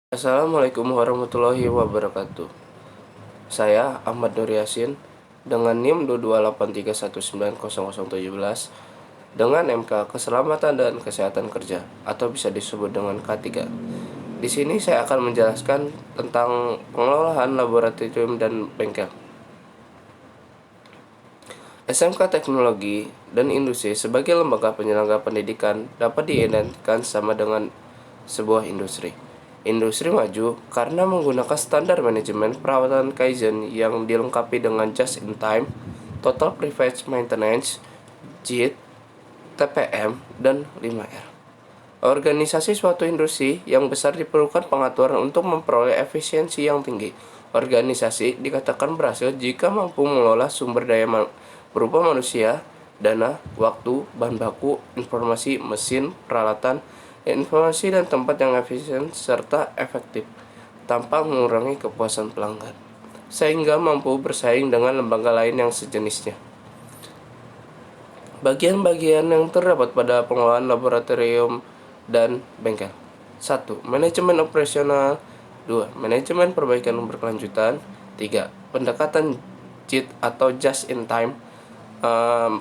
Assalamualaikum warahmatullahi wabarakatuh. Saya Ahmad Nur Yasin dengan NIM 228319017 dengan MK Keselamatan dan Kesehatan Kerja atau bisa disebut dengan K3. Di sini saya akan menjelaskan tentang pengelolaan laboratorium dan bengkel. SMK Teknologi dan Industri sebagai lembaga penyelenggara pendidikan dapat diidentikan sama dengan sebuah industri. Industri maju karena menggunakan standar manajemen perawatan Kaizen yang dilengkapi dengan just in time, total preventive maintenance, JIT, TPM, dan 5R. Organisasi suatu industri yang besar diperlukan pengaturan untuk memperoleh efisiensi yang tinggi. Organisasi dikatakan berhasil jika mampu mengelola sumber daya berupa manusia, dana, waktu, bahan baku, informasi, mesin, peralatan, informasi dan tempat yang efisien serta efektif tanpa mengurangi kepuasan pelanggan, sehingga mampu bersaing dengan lembaga lain yang sejenisnya. Bagian-bagian yang terdapat pada pengelolaan laboratorium dan bengkel. 1. Manajemen operasional. 2. Manajemen perbaikan berkelanjutan. 3. Pendekatan JIT atau just in time. 4.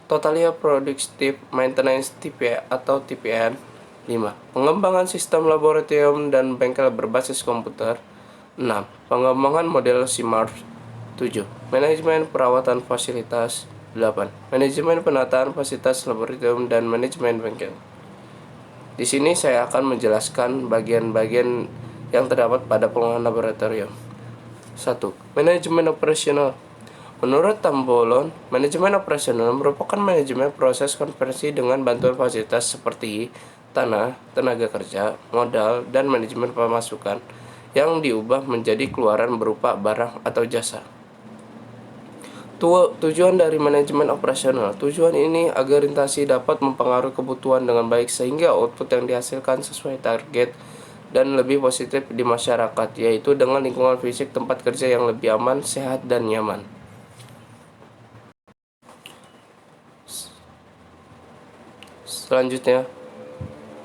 Total Productive Maintenance TP atau TPN. 5. Pengembangan sistem laboratorium dan bengkel berbasis komputer. 6. Pengembangan model SIMARS. 7. Manajemen perawatan fasilitas. 8. Manajemen penataan fasilitas laboratorium dan manajemen bengkel. Di sini saya akan menjelaskan bagian-bagian yang terdapat pada pengelolaan laboratorium. 1. Manajemen operasional. Menurut Tambolon, manajemen operasional merupakan manajemen proses konversi dengan bantuan fasilitas seperti tanah, tenaga kerja, modal, dan manajemen pemasukan yang diubah menjadi keluaran berupa barang atau jasa. Tujuan dari manajemen operasional. Tujuan ini agar orientasi dapat mempengaruhi kebutuhan dengan baik sehingga output yang dihasilkan sesuai target dan lebih positif di masyarakat, yaitu dengan lingkungan fisik tempat kerja yang lebih aman, sehat, dan nyaman. Selanjutnya,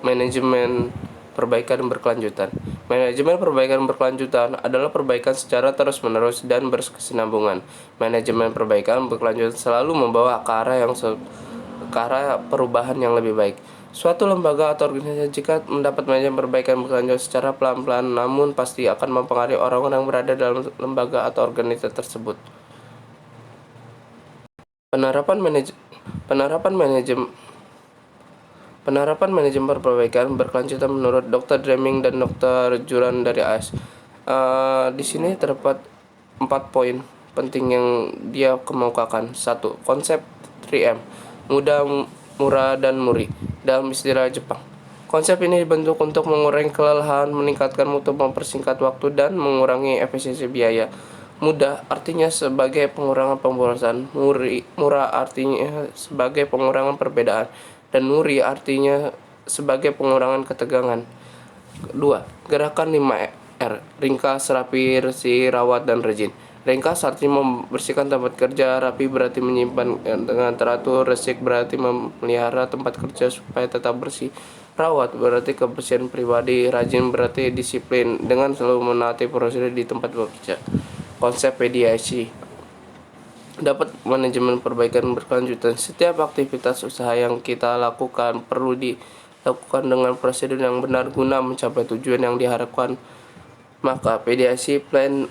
manajemen perbaikan berkelanjutan. Manajemen perbaikan berkelanjutan adalah perbaikan secara terus-menerus dan berkesinambungan. Manajemen perbaikan berkelanjutan selalu membawa ke arah perubahan yang lebih baik. Suatu lembaga atau organisasi jika mendapat manajemen perbaikan berkelanjutan secara pelan-pelan namun pasti akan mempengaruhi orang-orang yang berada dalam lembaga atau organisasi tersebut. Penerapan manajemen perbaikan berkelanjutan menurut Dr. Deming dan Dr. Juran dari AS. Di sini terdapat 4 poin penting yang dia kemukakan. 1. Konsep 3M, mudah, murah, dan muri dalam istilah Jepang. Konsep ini dibentuk untuk mengurangi kelelahan, meningkatkan mutu, mempersingkat waktu, dan mengurangi efisiensi biaya. Mudah artinya sebagai pengurangan pemborosan, murah artinya sebagai pengurangan perbedaan, dan muri artinya sebagai pengurangan ketegangan. 2. Gerakan 5R, ringkas, rapi, bersih, rawat, dan rajin. Ringkas artinya membersihkan tempat kerja, rapi berarti menyimpan dengan teratur, resik berarti memelihara tempat kerja supaya tetap bersih, rawat berarti kebersihan pribadi, rajin berarti disiplin dengan selalu menaati prosedur di tempat bekerja. Konsep PDIC dapat manajemen perbaikan berkelanjutan. Setiap aktivitas usaha yang kita lakukan perlu dilakukan dengan prosedur yang benar guna mencapai tujuan yang diharapkan. Maka PDIC plan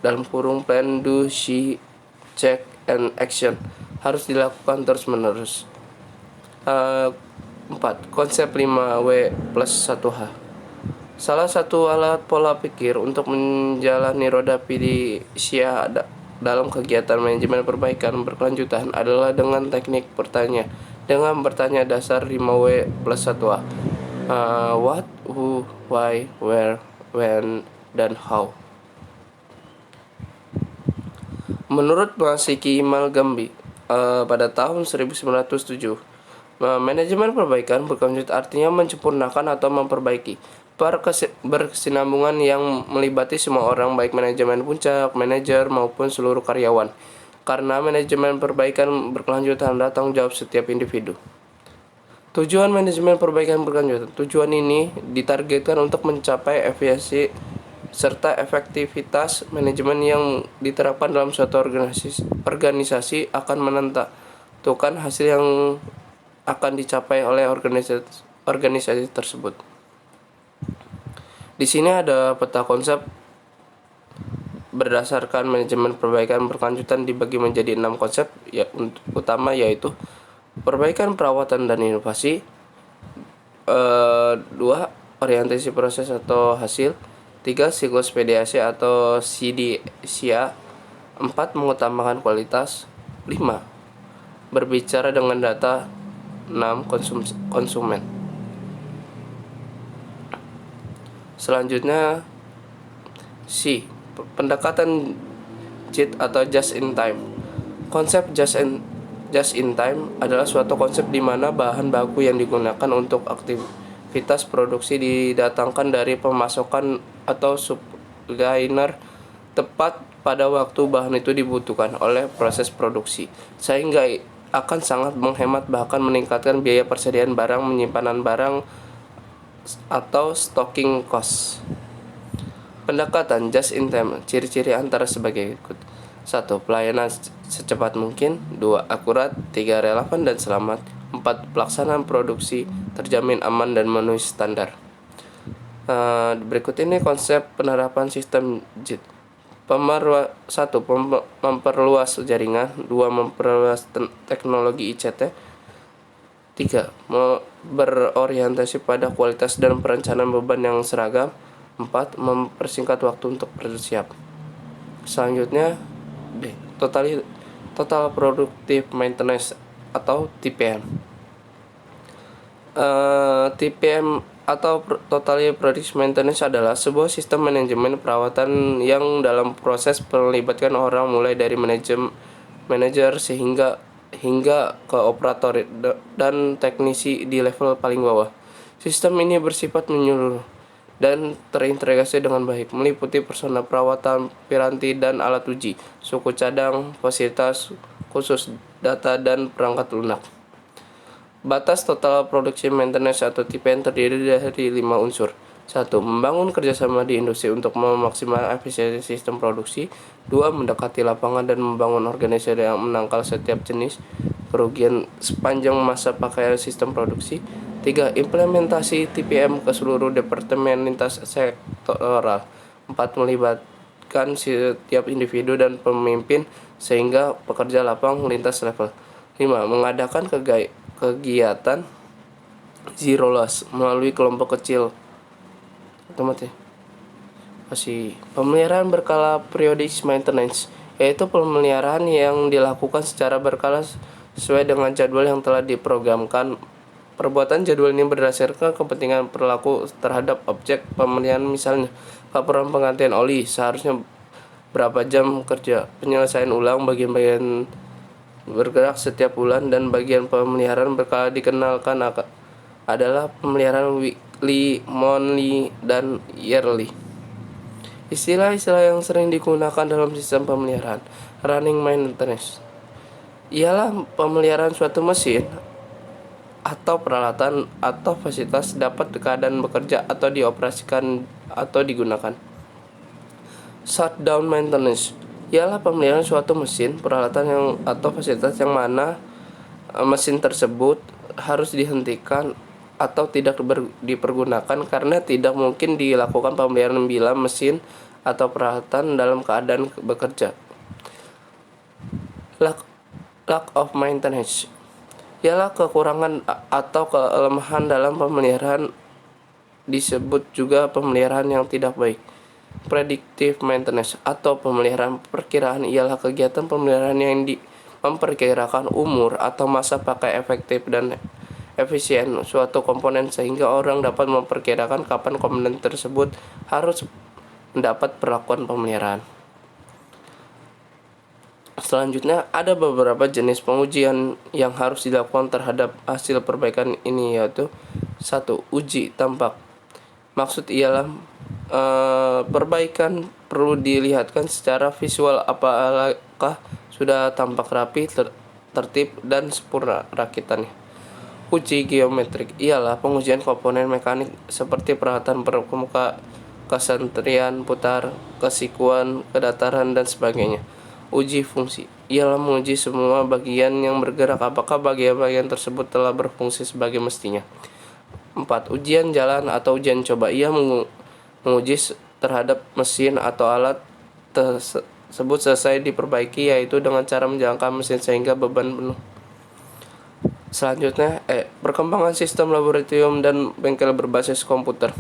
(plan, do, see, check, and action) harus dilakukan terus-menerus. 4. Konsep 5W plus 1H. Salah satu alat pola pikir untuk menjalani roda PDCA dalam kegiatan manajemen perbaikan berkelanjutan adalah dengan teknik bertanya. Dengan bertanya dasar 5W plus 1A. What, who, why, where, when, dan how. Menurut Masaki Malgambi pada tahun 1907, manajemen perbaikan berkelanjutan artinya menyempurnakan atau memperbaiki berkesinambungan yang melibatkan semua orang, baik manajemen puncak, manajer, maupun seluruh karyawan. Karena manajemen perbaikan berkelanjutan adalah tanggung jawab setiap individu. Tujuan manajemen perbaikan berkelanjutan. Tujuan ini ditargetkan untuk mencapai efisiensi serta efektivitas manajemen yang diterapkan dalam suatu organisasi akan menentukan hasil yang akan dicapai oleh organisasi tersebut. Di sini ada peta konsep berdasarkan manajemen perbaikan berkelanjutan dibagi menjadi 6 konsep utama, yaitu perbaikan, perawatan, dan inovasi. 2. Orientasi proses atau hasil. 3. Siklus PDAC atau CDCA. 4. Mengutamakan kualitas. 5. Berbicara dengan data. 6. Konsumen. Selanjutnya C. Pendekatan JIT atau Just in Time. Konsep Just in Time adalah suatu konsep di mana bahan baku yang digunakan untuk aktivitas produksi didatangkan dari pemasokan atau supplier tepat pada waktu bahan itu dibutuhkan oleh proses produksi, sehingga akan sangat menghemat bahkan meningkatkan biaya persediaan barang, penyimpanan barang, atau stocking cost. Pendekatan just in time, ciri-ciri antara sebagai berikut. 1. Pelayanan secepat mungkin. 2. Akurat. 3. Relevan dan selamat. 4. Pelaksanaan produksi terjamin aman dan memenuhi standar. Berikut ini konsep penerapan sistem JIT. 1. Memperluas jaringan. 2. Memperluas teknologi ICT. 3. Berorientasi pada kualitas dan perencanaan beban yang seragam. 4. Mempersingkat waktu untuk bersiap. Selanjutnya D. Total Productive Maintenance atau TPM. TPM atau Total Productive Maintenance adalah sebuah sistem manajemen perawatan yang dalam proses melibatkan orang mulai dari manajer hingga ke operator dan teknisi di level paling bawah. Sistem ini bersifat menyeluruh dan terintegrasi dengan baik, meliputi personel perawatan, piranti dan alat uji, suku cadang, fasilitas khusus, data, dan perangkat lunak. Batas Total Production Maintenance atau TPM terdiri dari 5 unsur. 1. Membangun kerjasama di industri untuk memaksimalkan efisiensi sistem produksi. 2. Mendekati lapangan dan membangun organisasi yang menangkal setiap jenis kerugian sepanjang masa pakai sistem produksi. 3. Implementasi TPM ke seluruh departemen lintas sektoral. 4. Melibatkan setiap individu dan pemimpin sehingga pekerja lapang lintas level. 5. Mengadakan kegiatan zero loss melalui kelompok kecil. Pemeliharaan berkala periodic maintenance, yaitu pemeliharaan yang dilakukan secara berkala sesuai dengan jadwal yang telah diprogramkan. Perbuatan jadwal ini berdasarkan kepentingan perilaku terhadap objek pemeliharaan, misalnya laporan penggantian oli seharusnya berapa jam kerja, penyelesaian ulang bagian-bagian bergerak setiap bulan, dan bagian pemeliharaan berkala dikenalkan adalah pemeliharaan weekly, monthly, dan yearly. Istilah-istilah yang sering digunakan dalam sistem pemeliharaan. Running maintenance ialah pemeliharaan suatu mesin atau peralatan atau fasilitas dapat keadaan bekerja atau dioperasikan atau digunakan. Shutdown maintenance ialah pemeliharaan suatu mesin, peralatan yang atau fasilitas yang mana mesin tersebut harus dihentikan atau tidak dipergunakan karena tidak mungkin dilakukan pemeliharaan bila mesin atau peralatan dalam keadaan bekerja. Lack of maintenance ialah kekurangan atau kelemahan dalam pemeliharaan, disebut juga pemeliharaan yang tidak baik. Predictive maintenance atau pemeliharaan perkiraan ialah kegiatan pemeliharaan yang memperkirakan umur atau masa pakai efektif dan efisien suatu komponen sehingga orang dapat memperkirakan kapan komponen tersebut harus mendapat perlakuan pemeliharaan. Selanjutnya, ada beberapa jenis pengujian yang harus dilakukan terhadap hasil perbaikan ini, yaitu 1. Uji tampak. Maksud ialah perbaikan perlu dilihatkan secara visual apakah sudah tampak rapi, tertib, dan sempurna rakitannya. Uji geometrik ialah pengujian komponen mekanik seperti peralatan permuka, kesentrian putar, kesikuan, kedataran, dan sebagainya. Uji fungsi ialah menguji semua bagian yang bergerak apakah bagian-bagian tersebut telah berfungsi sebagai mestinya. 4. Ujian jalan atau ujian coba ia menguji terhadap mesin atau alat tersebut selesai diperbaiki, yaitu dengan cara menjalankan mesin sehingga beban penuh. Selanjutnya, perkembangan sistem laboratorium dan bengkel berbasis komputer.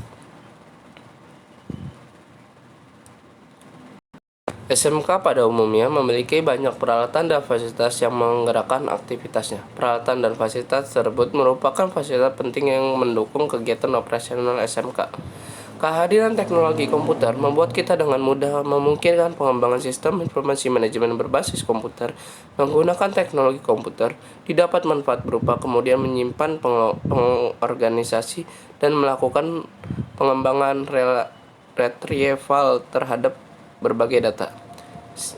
SMK pada umumnya memiliki banyak peralatan dan fasilitas yang menggerakkan aktivitasnya. Peralatan dan fasilitas tersebut merupakan fasilitas penting yang mendukung kegiatan operasional SMK. Kehadiran teknologi komputer membuat kita dengan mudah memungkinkan pengembangan sistem informasi manajemen berbasis komputer. Menggunakan teknologi komputer didapat manfaat berupa kemudian menyimpan pengorganisasi dan melakukan pengembangan retrieval terhadap berbagai data.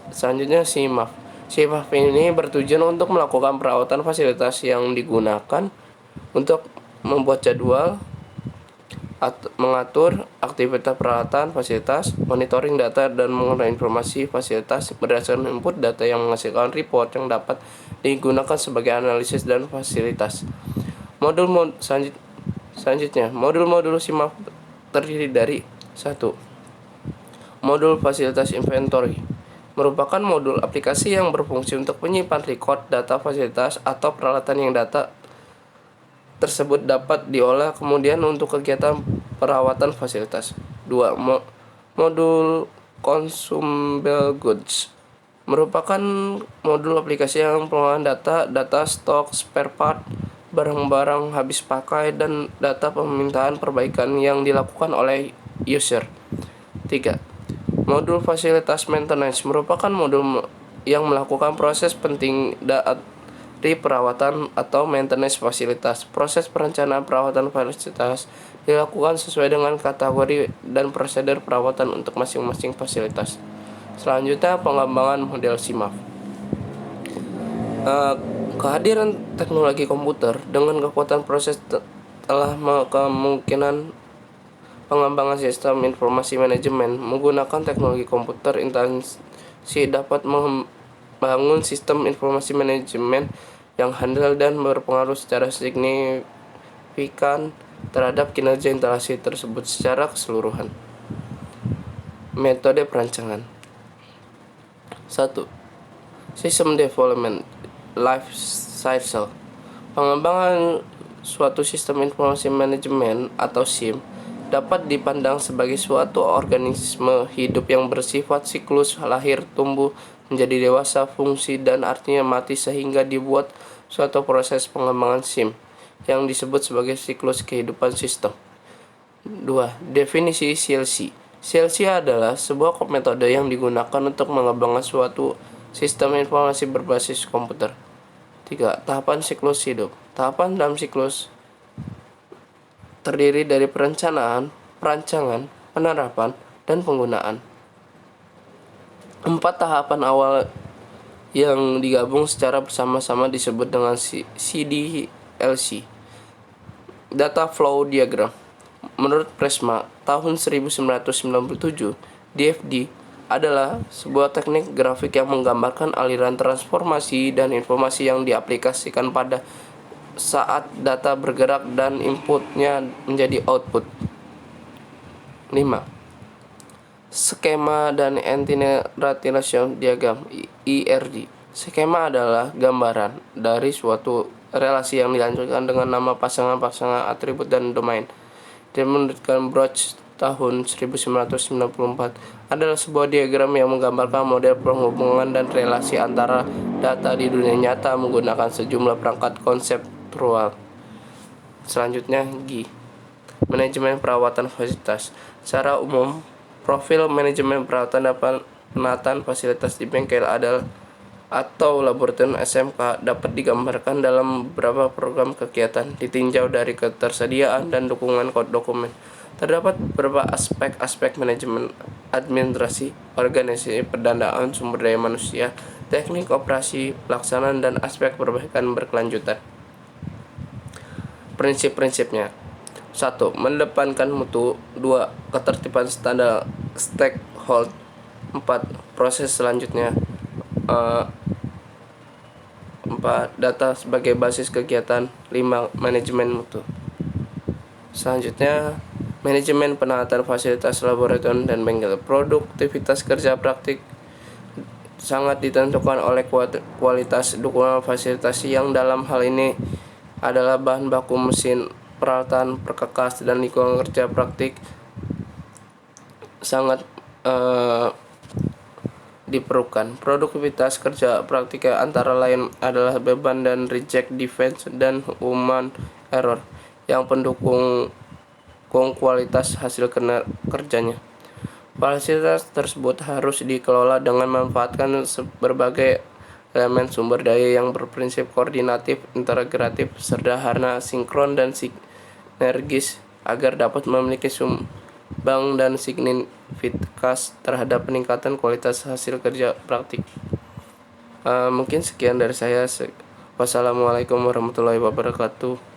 Selanjutnya SIMAF. SIMAF ini bertujuan untuk melakukan perawatan fasilitas yang digunakan untuk membuat jadwal, mengatur aktivitas peralatan fasilitas, monitoring data, dan mengolah informasi fasilitas berdasarkan input data yang menghasilkan report yang dapat digunakan sebagai analisis dan fasilitas. Selanjutnya, modul-modul SIMAF terdiri dari 1. Modul fasilitas inventory merupakan modul aplikasi yang berfungsi untuk menyimpan record data fasilitas atau peralatan yang data tersebut dapat diolah kemudian untuk kegiatan perawatan fasilitas. 2. Modul consumable goods merupakan modul aplikasi yang pengolahan data stok, spare part, barang-barang habis pakai, dan data permintaan perbaikan yang dilakukan oleh user. 3. Modul fasilitas maintenance merupakan modul yang melakukan proses penting dari perawatan atau maintenance fasilitas. Proses perencanaan perawatan fasilitas dilakukan sesuai dengan kategori dan prosedur perawatan untuk masing-masing fasilitas. Selanjutnya, pengembangan model SIMAF. Kehadiran teknologi komputer dengan kekuatan proses telah kemungkinan pengembangan sistem informasi manajemen menggunakan teknologi komputer intensi dapat membangun sistem informasi manajemen yang handal dan berpengaruh secara signifikan terhadap kinerja instalasi tersebut secara keseluruhan. Metode perancangan. 1. System Development Life Cycle. Pengembangan suatu sistem informasi manajemen atau SIM dapat dipandang sebagai suatu organisme hidup yang bersifat siklus lahir, tumbuh, menjadi dewasa, fungsi, dan artinya mati, sehingga dibuat suatu proses pengembangan SIM yang disebut sebagai siklus kehidupan sistem. 2. Definisi CLC. CLC adalah sebuah metode yang digunakan untuk mengembangkan suatu sistem informasi berbasis komputer. 3. Tahapan siklus hidup. Tahapan dalam siklus terdiri dari perencanaan, perancangan, penerapan, dan penggunaan. 4 tahapan awal yang digabung secara bersama-sama disebut dengan CDLC. Data Flow Diagram. Menurut Prisma tahun 1997, DFD adalah sebuah teknik grafik yang menggambarkan aliran transformasi dan informasi yang diaplikasikan pada saat data bergerak dan inputnya menjadi output. 5. Skema dan Interrelation Diagram (IRD). Skema adalah gambaran dari suatu relasi yang dilanjutkan dengan nama pasangan-pasangan atribut dan domain. Dan menurut Broch tahun 1994 adalah sebuah diagram yang menggambarkan model penghubungan dan relasi antara data di dunia nyata menggunakan sejumlah perangkat konseptual. Selanjutnya, G. Manajemen perawatan fasilitas. Secara umum, profil manajemen perawatan dan penataan fasilitas di bengkel atau laboratorium SMK dapat digambarkan dalam beberapa program kegiatan ditinjau dari ketersediaan dan dukungan dokumen. Terdapat beberapa aspek manajemen administrasi, organisasi, pendanaan sumber daya manusia, teknik operasi, pelaksanaan, dan aspek perbaikan berkelanjutan. Prinsip-prinsipnya: 1. Mendepankan mutu. 2. Ketertiban standar stakeholder. 4. Proses selanjutnya. 4. Data sebagai basis kegiatan. 5. Manajemen mutu. Selanjutnya, manajemen penataran fasilitas laboratorium dan bengkel. Produktivitas kerja praktik sangat ditentukan oleh kualitas dukungan fasilitas yang dalam hal ini adalah bahan baku, mesin, peralatan, perkakas, dan lingkungan kerja praktik sangat diperlukan. Produktivitas kerja praktik antara lain adalah beban dan reject, defense, dan human error yang pendukung kualitas hasil kerjanya. Fasilitas tersebut harus dikelola dengan memanfaatkan berbagai elemen sumber daya yang berprinsip koordinatif, integratif, sederhana, sinkron, dan sinergis agar dapat memiliki sumbang dan signifikas terhadap peningkatan kualitas hasil kerja praktik. Mungkin sekian dari saya. Wassalamualaikum warahmatullahi wabarakatuh.